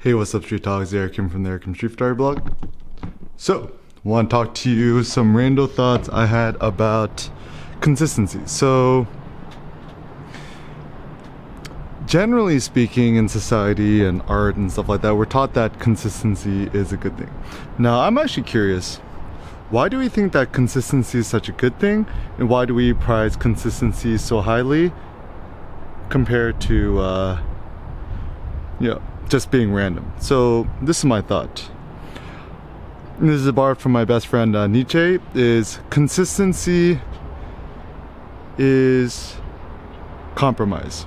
Hey, what's up, Street Talks? Eric Kim from the Eric Kim Street Photography blog. So, want to talk to you some rando thoughts I had about consistency. So, generally speaking, in society and art and stuff like that, we're taught that consistency is a good thing. Now, I'm actually curious. Why do we think that consistency is such a good thing? And why do we prize consistency so highly compared to, just being random? So this is my thought. And this is borrowed from my best friend Nietzsche. Is consistency is compromise.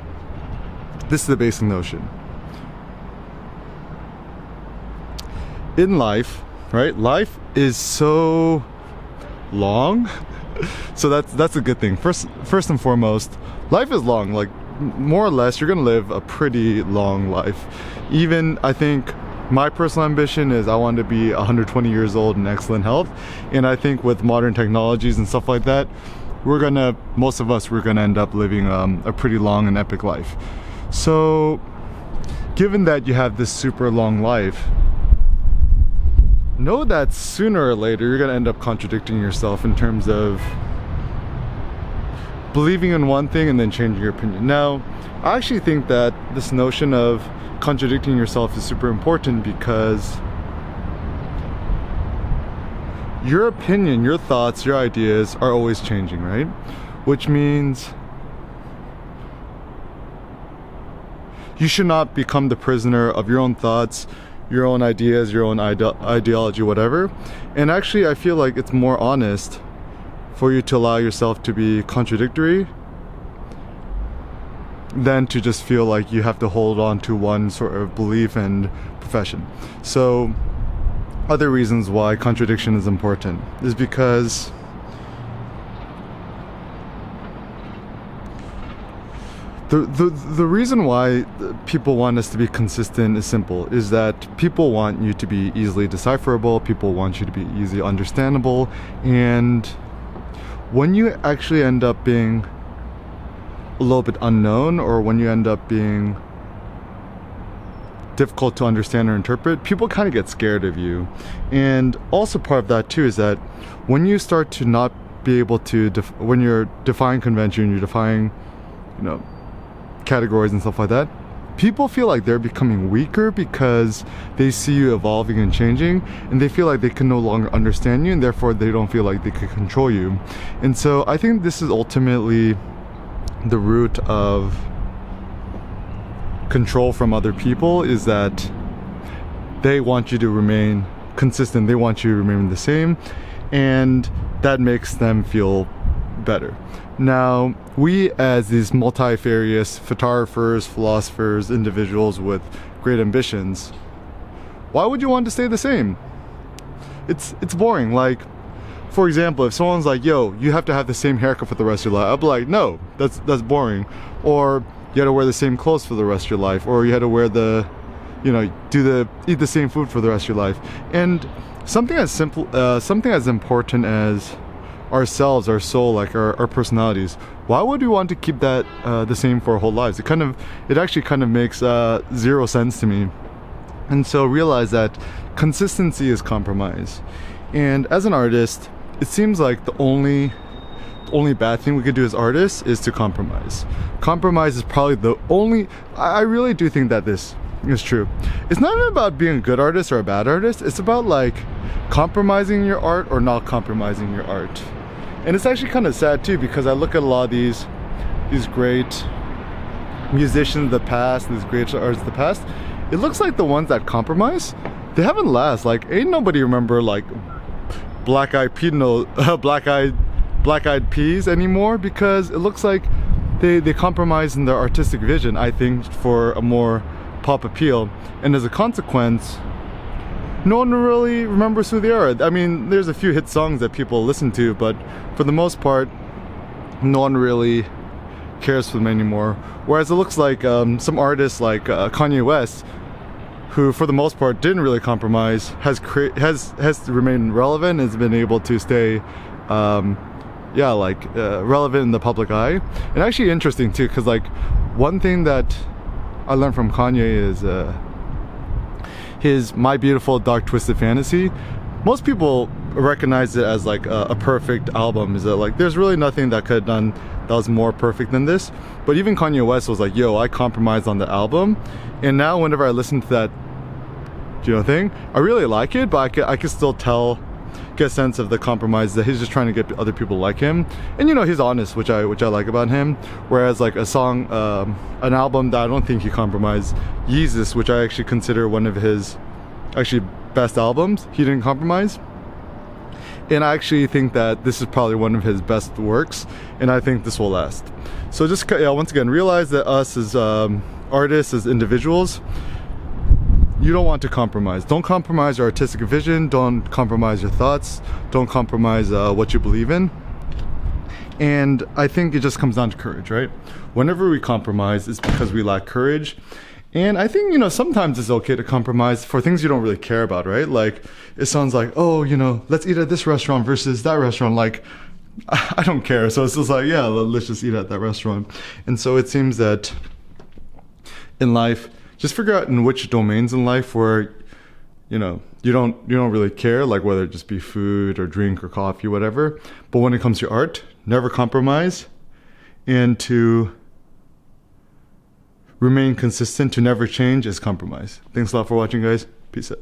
This is the basic notion. In life, right? Life is so long. So that's a good thing. First and foremost, life is long. Like, more or less, you're gonna live a pretty long life. Even, I think, my personal ambition is I want to be 120 years old in excellent health. And I think with modern technologies and stuff like that, most of us, we're gonna end up living a pretty long and epic life. So, given that you have this super long life, know that sooner or later you're gonna end up contradicting yourself in terms of believing in one thing and then changing your opinion. Now, I actually think that this notion of contradicting yourself is super important because your opinion, your thoughts, your ideas are always changing, right? Which means you should not become the prisoner of your own thoughts, your own ideas, your own ideology, whatever. And actually, I feel like it's more honest for you to allow yourself to be contradictory than to just feel like you have to hold on to one sort of belief and profession. So, other reasons why contradiction is important is because the reason why people want us to be consistent is simple, is that people want you to be easily decipherable, people want you to be easily understandable, and when you actually end up being a little bit unknown, or when you end up being difficult to understand or interpret, people kind of get scared of you. And also part of that too is that when you start to not be able to, when you're defying convention, you're defying, categories and stuff like that, people feel like they're becoming weaker because they see you evolving and changing, and they feel like they can no longer understand you, and therefore they don't feel like they can control you. And so I think this is ultimately the root of control from other people, is that they want you to remain consistent, they want you to remain the same, and that makes them feel better. Now, we as these multifarious photographers, philosophers, individuals with great ambitions, why would you want to stay the same? It's boring. Like, for example, if someone's like, yo, you have to have the same haircut for the rest of your life, I'll be like, no, that's boring. Or you had to wear the same clothes for the rest of your life, or you had to wear eat the same food for the rest of your life. And something as simple, something as important as ourselves, our soul, like our personalities, why would we want to keep that the same for our whole lives? It actually kind of makes zero sense to me. And so realize that consistency is compromise. And as an artist, it seems like the only bad thing we could do as artists is to compromise. Compromise is probably the only, I really do think that this is true. It's not even about being a good artist or a bad artist, it's about like compromising your art or not compromising your art. And it's actually kind of sad too, because I look at a lot of these great musicians of the past, these great artists of the past, it looks like the ones that compromise, they haven't last. Like, ain't nobody remember like Black Eyed Peas anymore, because it looks like they compromise in their artistic vision, I think, for a more pop appeal. And as a consequence, no one really remembers who they are. I mean, there's a few hit songs that people listen to, but for the most part, no one really cares for them anymore. Whereas it looks like some artists like Kanye West, who for the most part didn't really compromise, has remained relevant, has been able to stay relevant in the public eye. And actually interesting too, because like one thing that I learned from Kanye is his My Beautiful Dark Twisted Fantasy, most people recognize it as like a perfect album. Is that like there's really nothing that could have done that was more perfect than this. But even Kanye West was like, yo, I compromised on the album. And now whenever I listen to that, thing, I really like it, but I can still get a sense of the compromise that he's just trying to get other people like him. And he's honest, which I like about him. Whereas like a song, an album that I don't think he compromised, Yeezus, which I actually consider one of his actually best albums, he didn't compromise. And I actually think that this is probably one of his best works, and I think this will last. So just once again, realize that us as artists, as individuals, you don't want to compromise. Don't compromise your artistic vision. Don't compromise your thoughts. Don't compromise what you believe in. And I think it just comes down to courage, right? Whenever we compromise, it's because we lack courage. And I think, sometimes it's okay to compromise for things you don't really care about, right? Like, it sounds like, oh, let's eat at this restaurant versus that restaurant. Like, I don't care. So it's just like, yeah, let's just eat at that restaurant. And so it seems that in life, just figure out in which domains in life where, you don't really care, like whether it just be food or drink or coffee, whatever. But when it comes to art, never compromise, and to remain consistent, to never change is compromise. Thanks a lot for watching, guys. Peace out.